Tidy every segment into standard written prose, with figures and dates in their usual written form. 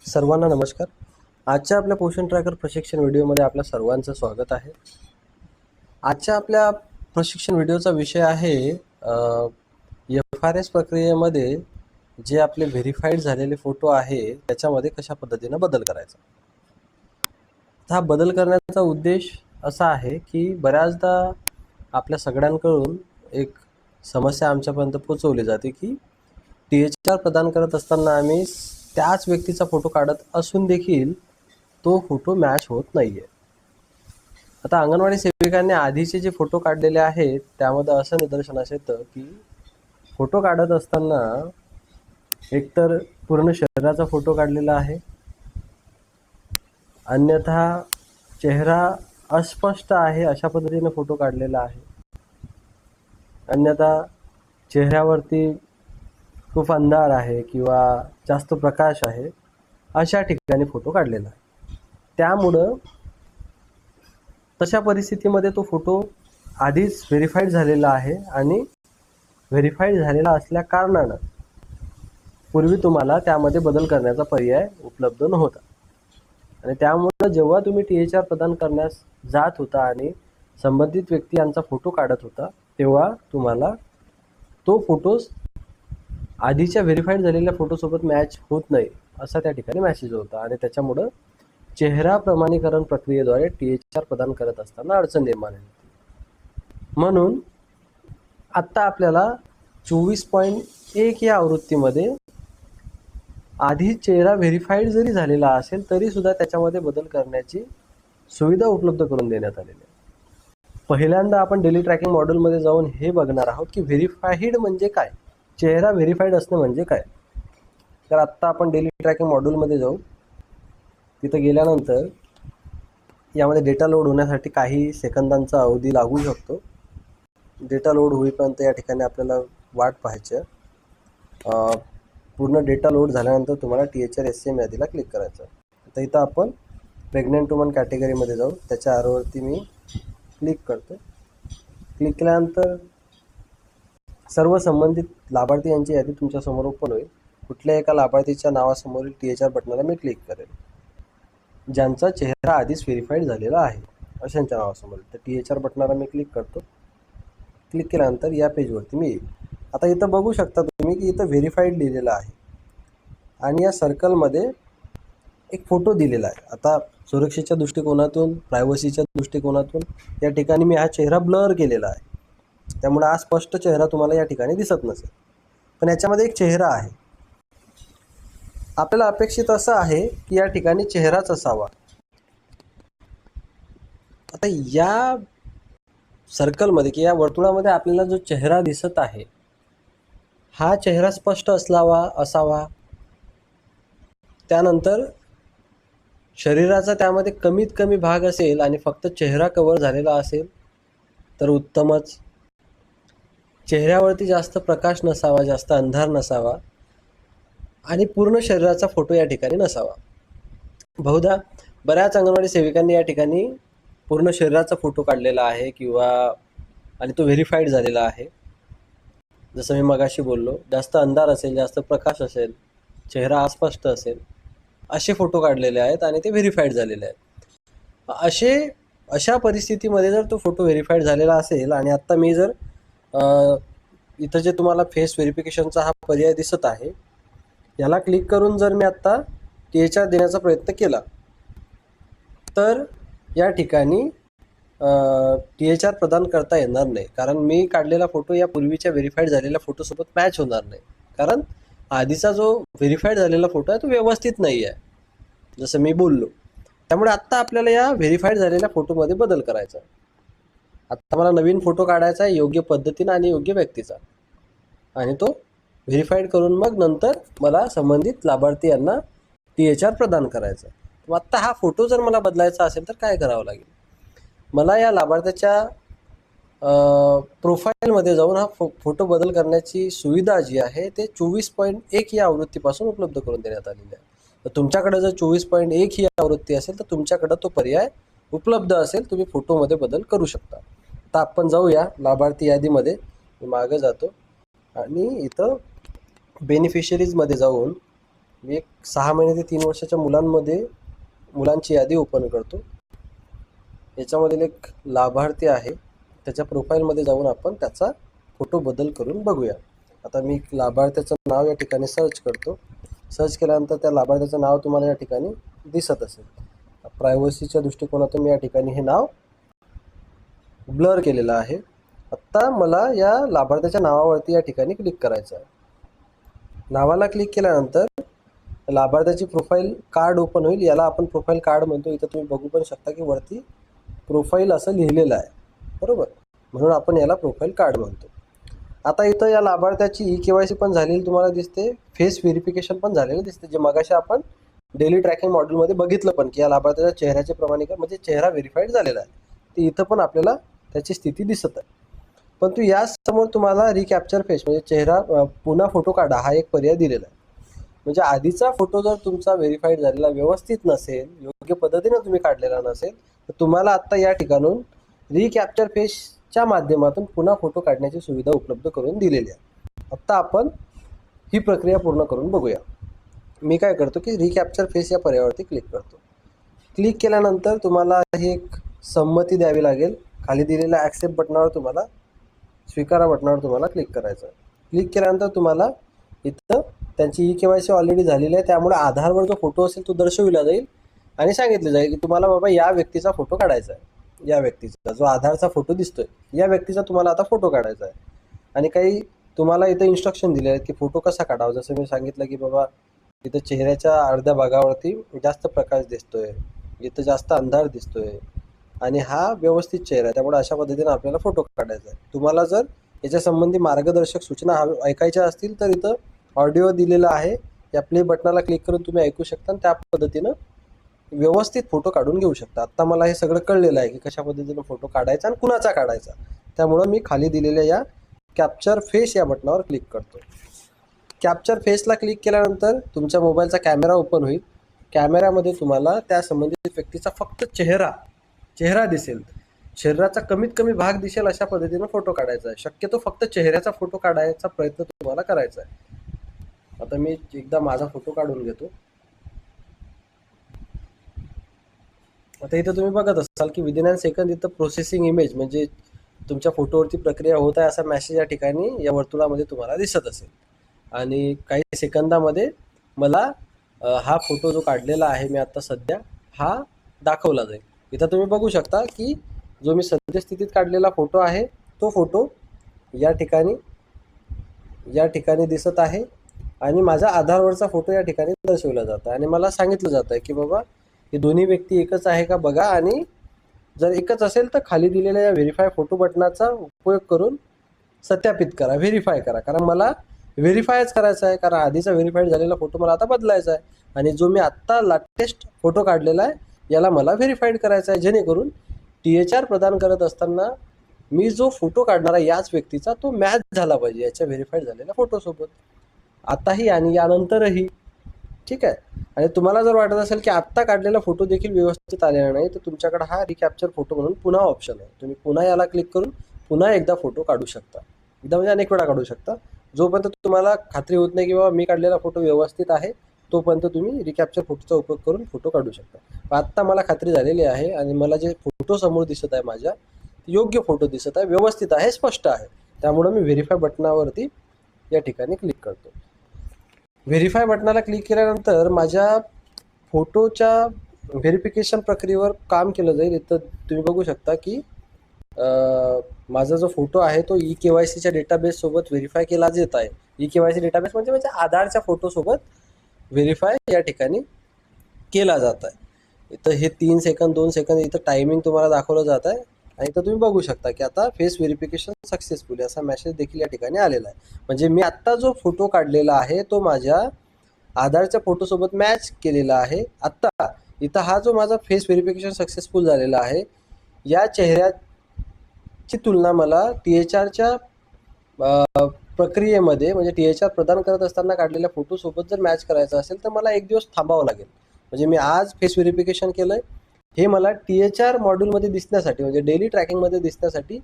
सर्वांना नमस्कार. आजच्या आपल्या पोषण ट्रॅकर प्रशिक्षण व्हिडिओमध्ये आपल्या सर्वांचं स्वागत आहे. आजच्या आपल्या प्रशिक्षण व्हिडिओचा विषय आहे FRS प्रक्रियेमध्ये जे आपले व्हेरीफाईड झालेले फोटो आहे त्याच्यामध्ये कशा पद्धतीनं बदल करायचा. हा बदल करण्याचा उद्देश असा आहे की बऱ्याचदा आपल्या सगळ्यांकडून एक समस्या आमच्यापर्यंत पोहोचवली जाते की THR प्रदान करत असताना आम्ही त्याच व्यक्तीचा फोटो काढत असून देखील तो फोटो मॅच होत नाही आहे. आता अंगणवाडी सेविकांनी आधीचे जे फोटो काढलेले आहेत त्यामध्ये असं निदर्शनास येतं की फोटो काढत असताना एकतर पूर्ण शरीराचा फोटो काढलेला आहे, अन्यथा चेहरा अस्पष्ट आहे अशा पद्धतीने फोटो काढलेला आहे, अन्यथा चेहऱ्यावरती खूप अंधार आहे किंवा जास्त प्रकाश आहे अशा ठिकाणी फोटो काढलेला आहे. त्यामुळं तशा परिस्थितीमध्ये तो फोटो आधीच व्हेरीफाईड झालेला आहे आणि व्हेरीफाईड झालेला असल्या कारणानं पूर्वी तुम्हाला त्यामध्ये बदल करण्याचा पर्याय उपलब्ध नव्हता आणि त्यामुळं जेव्हा तुम्ही THR प्रदान करण्यास जात होता आणि संबंधित व्यक्ती यांचा फोटो काढत होता तेव्हा तुम्हाला तो फोटो आधीच्या व्हेरीफाईड झालेल्या फोटोसोबत मॅच होत नाही असा त्या ठिकाणी मॅसेज होता आणि त्याच्यामुळं चेहरा प्रमाणीकरण प्रक्रियेद्वारे THR प्रदान करत असताना अडचण निर्माण होती. म्हणून आत्ता आपल्याला 24.1 या आवृत्तीमध्ये आधी चेहरा व्हेरीफाईड जरी झालेला असेल तरी सुद्धा त्याच्यामध्ये बदल करण्याची सुविधा उपलब्ध करून देण्यात आलेली आहे. पहिल्यांदा आपण डेली ट्रॅकिंग मॉड्यूलमध्ये जाऊन हे बघणार आहोत की व्हेरीफाईड म्हणजे काय, चेहरा व्हेरीफाईड असणं म्हणजे काय. तर आत्ता आपण डेली ट्रॅकिंग मॉड्यूलमध्ये जाऊ. तिथं गेल्यानंतर यामध्ये डेटा लोड होण्यासाठी काही सेकंदांचा अवधी लागू शकतो. डेटा लोड होईपर्यंत या ठिकाणी आपल्याला वाट पाहायची आहे. पूर्ण डेटा लोड झाल्यानंतर तुम्हाला THR SCM यादीला क्लिक करायचं. आता इथं आपण प्रेग्नंट वुमन कॅटेगरीमध्ये जाऊ. त्याच्या आरोवरती मी क्लिक करतो. क्लिक केल्यानंतर सर्व संबंधित लाभार्थी यांची यादी तुमच्यासमोर ओपन होईल. कुठल्याही एका लाभार्थीच्या नावासमोरील THR बटनाला मी क्लिक करेल ज्यांचा चेहरा आधीच व्हेरीफाईड झालेला आहे अशांच्या नावासमोर. तर THR बटनाला मी क्लिक करतो. क्लिक केल्यानंतर या पेजवरती मी येईल. आता इथं बघू शकता तुम्ही की इथं व्हेरीफाईड लिहिलेलं आहे आणि या सर्कलमध्ये एक फोटो दिलेला आहे. आता सुरक्षेच्या दृष्टिकोनातून, प्रायव्हसीच्या दृष्टिकोनातून या ठिकाणी मी हा चेहरा ब्लर केलेला आहे, त्यामुळे हा स्पष्ट चेहरा तुम्हाला या ठिकाणी दिसत नसेल. पण याच्यामध्ये एक चेहरा आहे. आपल्याला अपेक्षित असं आहे की या ठिकाणी चेहराच असावा. आता या सर्कलमध्ये की या वर्तुळामध्ये आपल्याला जो चेहरा दिसत आहे हा चेहरा स्पष्ट असावा. त्यानंतर शरीराचा त्यामध्ये कमीत कमी भाग असेल आणि फक्त चेहरा कव्हर झालेला असेल तर उत्तमच. चेहऱ्यावरती जास्त प्रकाश नसावा, जास्त अंधार नसावा आणि पूर्ण शरीराचा फोटो या ठिकाणी नसावा. बहुधा बऱ्याच अंगणवाडी सेविकांनी या ठिकाणी पूर्ण शरीराचा फोटो काढलेला आहे आणि तो व्हेरीफाईड झालेला आहे. जसं मी मगाशी बोललो, जास्त अंधार असेल, जास्त प्रकाश असेल, चेहरा अस्पष्ट असेल असे फोटो काढलेले आहेत आणि ते व्हेरीफाईड झालेले आहेत. अशा परिस्थितीमध्ये जर तो फोटो व्हेरीफाईड झालेला असेल आणि आत्ता मी जर इथं जे तुम्हाला फेस व्हेरिफिकेशनचा हा पर्याय दिसत आहे याला क्लिक करून जर मी आत्ता THR देण्याचा प्रयत्न केला तर या ठिकाणी THR प्रदान करता येणार नाही, कारण मी काढलेला फोटो या पूर्वीच्या व्हेरीफाईड झालेल्या फोटोसोबत मॅच होणार नाही, कारण आधीचा जो व्हेरीफाईड झालेला फोटो आहे तो व्यवस्थित नाही आहे जसं मी बोललो. त्यामुळे आत्ता आपल्याला या व्हेरीफाईड झालेल्या फोटोमध्ये बदल करायचा आहे. आत्ता मला नवीन फोटो काढायचा आहे योग्य पद्धतीनं आणि योग्य व्यक्तीचा, आणि तो व्हेरीफाईड करून मग नंतर मला संबंधित लाभार्थी यांना THR प्रदान करायचा आहे. मग आत्ता हा फोटो जर मला बदलायचा असेल तर काय करावं लागेल? मला या लाभार्थ्याच्या प्रोफाईलमध्ये जाऊन हा फोटो बदल करण्याची सुविधा जी आहे ते 24.1 या आवृत्तीपासून उपलब्ध करून देण्यात आलेली आहे. तर तुमच्याकडे जर 24.1 ही आवृत्ती असेल तर तुमच्याकडे तो पर्याय उपलब्ध असेल, तुम्ही फोटोमध्ये बदल करू शकता. आता आपण जाऊया लाभार्थी यादीमध्ये. मी मागे जातो आणि इथं बेनिफिशरीजमध्ये जाऊन मी एक 6 महिने ते 3 वर्षाच्या मुलांची यादी ओपन करतो. याच्यामधील एक लाभार्थी आहे, त्याच्या प्रोफाईलमध्ये जाऊन आपण त्याचा फोटो बदल करून बघूया. आता मी लाभार्थ्याचं नाव या ठिकाणी सर्च करतो. सर्च केल्यानंतर त्या लाभार्थ्याचं नाव तुम्हाला या ठिकाणी दिसत असेल. प्रायव्हसीच्या दृष्टिकोनातून मी या ठिकाणी हे नाव ब्लर केलेलं आहे. आत्ता मला या लाभार्थ्याच्या नावावरती या ठिकाणी क्लिक करायचं आहे. नावाला क्लिक केल्यानंतर लाभार्थ्याची प्रोफाईल कार्ड ओपन होईल. याला आपण प्रोफाईल कार्ड म्हणतो. इथं तुम्ही बघू पण शकता की वरती प्रोफाईल असं लिहिलेलं आहे, बरोबर, म्हणून आपण याला प्रोफाईल कार्ड म्हणतो. आता इथं या लाभार्थ्याची KYC पण झालेली तुम्हाला दिसते, फेस व्हेरिफिकेशन पण झालेलं दिसते, जे मगाशी आपण डेली ट्रॅकिंग मॉड्यूलमध्ये बघितलं पण की या लाभार्थ्याच्या चेहऱ्याचे प्रमाणीकरण म्हणजे चेहरा व्हेरीफाईड झालेला आहे. ते इथं पण आपल्याला त्याची स्थिती दिसत आहे. परंतु यासमोर तुम्हाला रिकॅप्चर फेस म्हणजे चेहरा पुन्हा फोटो काढा हा एक पर्याय दिलेला आहे. म्हणजे आधीचा फोटो जर तुमचा व्हेरीफाईड झालेला व्यवस्थित नसेल, योग्य पद्धतीने तुम्ही काढलेला नसेल, तर तुम्हाला आत्ता या ठिकाणून रिकॅप्चर फेसच्या माध्यमातून पुन्हा फोटो काढण्याची सुविधा उपलब्ध करून दिलेली आहे. आत्ता आपण ही प्रक्रिया पूर्ण करून बघूया. मी काय करतो की रिकॅप्चर फेस या पर्यायावरती क्लिक करतो. क्लिक केल्यानंतर तुम्हाला ही एक संमती द्यावी लागेल. खाली दिलेल्या ॲक्सेप्ट बटनावर तुम्हाला स्वीकारा बटनावर तुम्हाला क्लिक करायचं आहे. क्लिक केल्यानंतर तुम्हाला इथं त्यांची KYC ऑलरेडी झालेली आहे, त्यामुळे आधारवर जो फोटो असेल तो दर्शविला जाईल आणि सांगितलं जाईल की तुम्हाला बाबा या व्यक्तीचा फोटो काढायचा आहे. या व्यक्तीचा जो आधारचा फोटो दिसतोय या व्यक्तीचा तुम्हाला आता फोटो काढायचा आहे. आणि काही तुम्हाला इथं इन्स्ट्रक्शन दिले आहेत की फोटो कसा काढावा. जसं मी सांगितलं की बाबा इथं चेहऱ्याच्या अर्ध्या भागावरती जास्त प्रकाश दिसतोय, इथं जास्त अंधार दिसतोय आणि हा व्यवस्थित चेहरा आहे, त्यामुळे अशा पद्धतीने आपल्याला फोटो काढायचा आहे. तुम्हाला जर याच्या संबंधी मार्गदर्शक सूचना ऐकायच्या असतील तर इथं ऑडिओ दिलेला आहे. या प्ले बटनाला क्लिक करून तुम्ही ऐकू शकता आणि त्या पद्धतीनं व्यवस्थित फोटो काढून घेऊ शकता. आत्ता मला हे सगळं कळलेलं आहे की कशा पद्धतीनं फोटो काढायचा आणि कुणाचा काढायचा. त्यामुळं मी खाली दिलेल्या या कॅप्चर फेस या बटनावर क्लिक करतो. कॅप्चर फेसला क्लिक केल्यानंतर तुमच्या मोबाईलचा कॅमेरा ओपन होईल. कॅमेऱ्यामध्ये तुम्हाला त्या संबंधित व्यक्तीचा फक्त चेहरा दिसेल, शरीराचा कमीत कमी भाग दिसेल अशा पद्धतीनं फोटो काढायचा आहे. शक्यतो फक्त चेहऱ्याचा फोटो काढायचा प्रयत्न तुम्हाला करायचा आहे. आता मी एकदा माझा फोटो काढून घेतो. आता इथं तुम्ही बघत असाल की विदिन अ सेकंद इथं प्रोसेसिंग इमेज म्हणजे तुमच्या फोटोवरती प्रक्रिया होत आहे असा मेसेज या ठिकाणी या वर्तुळामध्ये तुम्हाला दिसत असेल. आणि काही सेकंदामध्ये मला हा फोटो जो काढलेला आहे मी आता सध्या हा दाखवला जाईल. इथं तुम्ही बघू शकता की जो मी सद्यस्थितीत काढलेला फोटो आहे तो फोटो या ठिकाणी दिसत आहे आणि माझा आधारवरचा फोटो या ठिकाणी दर्शवला जात आहे. आणि मला सांगितलं जात आहे की बाबा हे दोन्ही व्यक्ती एकच आहे का बघा, आणि जर एकच असेल तर खाली दिलेल्या या व्हेरीफाय फोटो बटनाचा उपयोग करून सत्यापित करा, व्हेरीफाय करा. कारण मला व्हेरीफायच करायचं आहे, कारण आधीचा व्हेरीफाईड झालेला फोटो मला आता बदलायचा आहे आणि जो मी आत्ता लेटेस्ट फोटो काढलेला आहे याला मला व्हेरीफाईड करायचा आहे, जेणेकरून THR प्रदान करत असताना मी जो फोटो काढणारा याच व्यक्तीचा तो मॅच झाला पाहिजे याच्या व्हेरीफाईड झालेल्या फोटोसोबत, आताही आणि यानंतरही. ठीक आहे. आणि तुम्हाला जर वाटत असेल की आत्ता काढलेला फोटो देखील व्यवस्थित आलेला नाही तर तुमच्याकडे हा रिकॅप्चर फोटो म्हणून पुन्हा ऑप्शन आहे. तुम्ही पुन्हा याला क्लिक करून पुन्हा एकदा फोटो काढू शकता. एकदा म्हणजे अनेक वेळा काढू शकता. जोपर्यंत तुम्हाला खात्री होत नाही की बाबा मी काढलेला फोटो व्यवस्थित आहे तोपर्यंत तुम्ही रिकॅप्चर फोटोचा उपयोग करून फोटो काढू शकता. आत्ता मला खात्री झालेली आहे आणि मला जे फोटो समोर दिसत आहे माझ्या योग्य फोटो दिसत आहे, व्यवस्थित आहे, स्पष्ट आहे. त्यामुळे मी व्हेरीफाय बटनावरती या ठिकाणी क्लिक करतो. व्हेरीफाय बटनाला क्लिक केल्यानंतर माझ्या फोटोच्या व्हेरिफिकेशन प्रक्रियेवर काम केलं जाईल. इथं तुम्ही बघू शकता की माझा जो फोटो आहे तो KYCच्या डेटाबेससोबत व्हेरीफाय केला जात आहे. KYC डेटाबेस म्हणजे आधारच्या फोटोसोबत व्हेरीफाय या ठिकाणी केला जात आहे. इथं हे 3 सेकंद 2 सेकंद इथं टायमिंग तुम्हाला दाखवलं जात आहे आणि इथं तुम्ही बघू शकता की आता फेस व्हेरिफिकेशन सक्सेसफुली असा मेसेज देखील या ठिकाणी आलेला आहे. म्हणजे मी आत्ता जो फोटो काढलेला आहे तो माझ्या आधारच्या फोटोसोबत मॅच केलेला आहे. आत्ता इथं हा जो माझा फेस व्हेरिफिकेशन सक्सेसफुल झालेला आहे या चेहऱ्याची तुलना मला THRच्या प्रक्रियेमध्ये म्हणजे THR प्रदान करत असताना काढलेल्या फोटोसोबत जर मॅच करायचं असेल तर मला एक दिवस थांबावं लागेल. म्हणजे मी आज फेस व्हेरिफिकेशन केलं आहे, हे मला THR मॉड्यूलमध्ये दिसण्यासाठी म्हणजे डेली ट्रॅकिंगमध्ये दिसण्यासाठी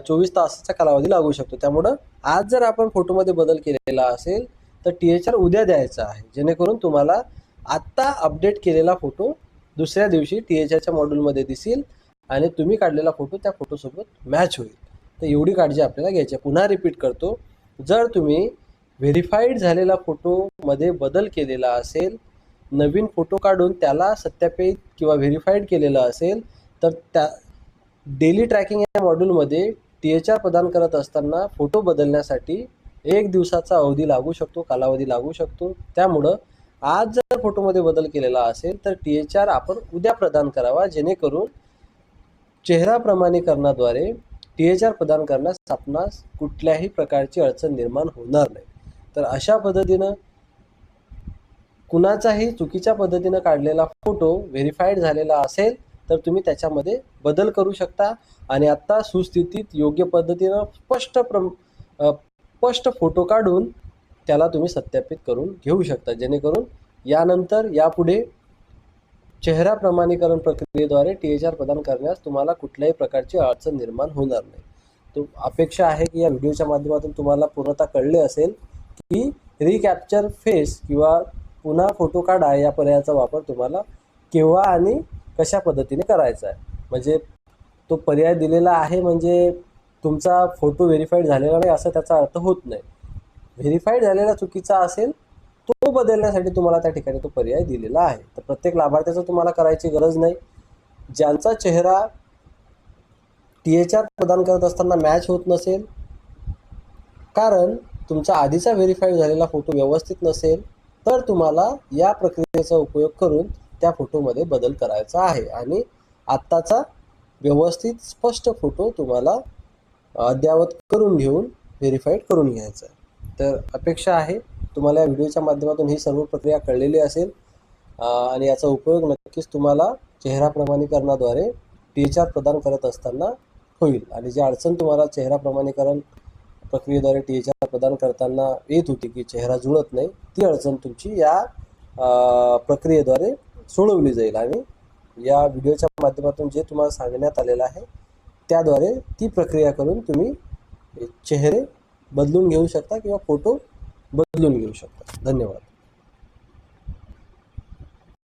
24 तासाचा कालावधी लागू शकतो. त्यामुळं आज जर आपण फोटोमध्ये बदल केलेला असेल तर THR उद्या द्यायचा आहे, जेणेकरून तुम्हाला आत्ता अपडेट केलेला फोटो दुसऱ्या दिवशी THRच्या मॉड्यूलमध्ये दिसेल आणि तुम्ही काढलेला फोटो त्या फोटोसोबत मॅच होईल. तर एवढी काळजी आपल्याला घ्यायची आहे. पुन्हा रिपीट करतो, जर तुम्ही व्हेरीफाईड झालेला फोटोमध्ये बदल केलेला असेल, नवीन फोटो काढून त्याला सत्यापित किंवा व्हेरीफाईड केलेलं असेल, तर त्या डेली ट्रॅकिंग या मॉड्यूलमध्ये THR प्रदान करत असताना फोटो बदलण्यासाठी 1 दिवसाचा अवधी लागू शकतो, कालावधी लागू शकतो. त्यामुळं आज जर फोटोमध्ये बदल केलेला असेल तर THR आपण उद्या प्रदान करावा, जेणेकरून चेहरा प्रमाणीकरणाद्वारे THR प्रदान करण्यास आपणास कुठल्याही प्रकारची अडचण निर्माण होणार नाही. तर अशा पद्धतीनं कुणाचाही चुकीच्या पद्धतीनं काढलेला फोटो व्हेरीफाईड झालेला असेल तर तुम्ही त्याच्यामध्ये बदल करू शकता आणि आत्ता सुस्थितीत योग्य पद्धतीनं स्पष्ट फोटो काढून त्याला तुम्ही सत्यापित करून घेऊ शकता, जेणेकरून यापुढे चेहरा प्रमाणीकरण प्रक्रियेद्वारे THR प्रदान करण्यास तुम्हाला कुठल्याही प्रकारची अडचण निर्माण होणार नाही. तो अपेक्षा आहे की या व्हिडिओच्या माध्यमातून तुम्हाला पूर्णतः कळले असेल की रिकॅप्चर फेस किंवा पुन्हा फोटो काढा या पर्यायाचा वापर तुम्हाला केव्हा आणि कशा पद्धतीने करायचा आहे. म्हणजे तो पर्याय दिलेला आहे म्हणजे तुमचा फोटो व्हेरीफाईड झालेला नाही असं त्याचा अर्थ होत नाही. व्हेरीफाईड झालेला चुकीचा असेल तो बदलण्यासाठी तुम्हाला त्या ठिकाणी तो पर्याय दिलेला आहे. तर प्रत्येक लाभार्थ्याचं तुम्हाला करायची गरज नाही. ज्यांचा चेहरा THR प्रदान करत असताना मॅच होत नसेल, कारण तुमचा आधीचा व्हेरीफाईड झालेला फोटो व्यवस्थित नसेल, तर तुम्हाला या प्रक्रियेचा उपयोग करून त्या फोटोमध्ये बदल करायचा आहे आणि आत्ताचा व्यवस्थित स्पष्ट फोटो तुम्हाला अद्ययावत करून घेऊन व्हेरीफाईड करून घ्यायचा आहे. तर अपेक्षा आहे तुम्हाला या व्हिडिओच्या माध्यमातून ही सर्व प्रक्रिया कळलेली असेल आणि याचा उपयोग नक्कीच तुम्हाला चेहरा प्रमाणीकरणाद्वारे THR प्रदान करत असताना होईल. आणि जी अडचण तुम्हाला चेहरा प्रमाणीकरण प्रक्रियेद्वारे THR प्रदान करताना येत होती की चेहरा जुळत नाही, ती अडचण तुमची या प्रक्रियेद्वारे सोडवली जाईल आणि या व्हिडिओच्या माध्यमातून जे तुम्हाला सांगण्यात आलेलं आहे त्याद्वारे ती प्रक्रिया करून तुम्ही चेहरे बदलून घेऊ शकता किंवा फोटो बदलून घेऊ शकता. धन्यवाद.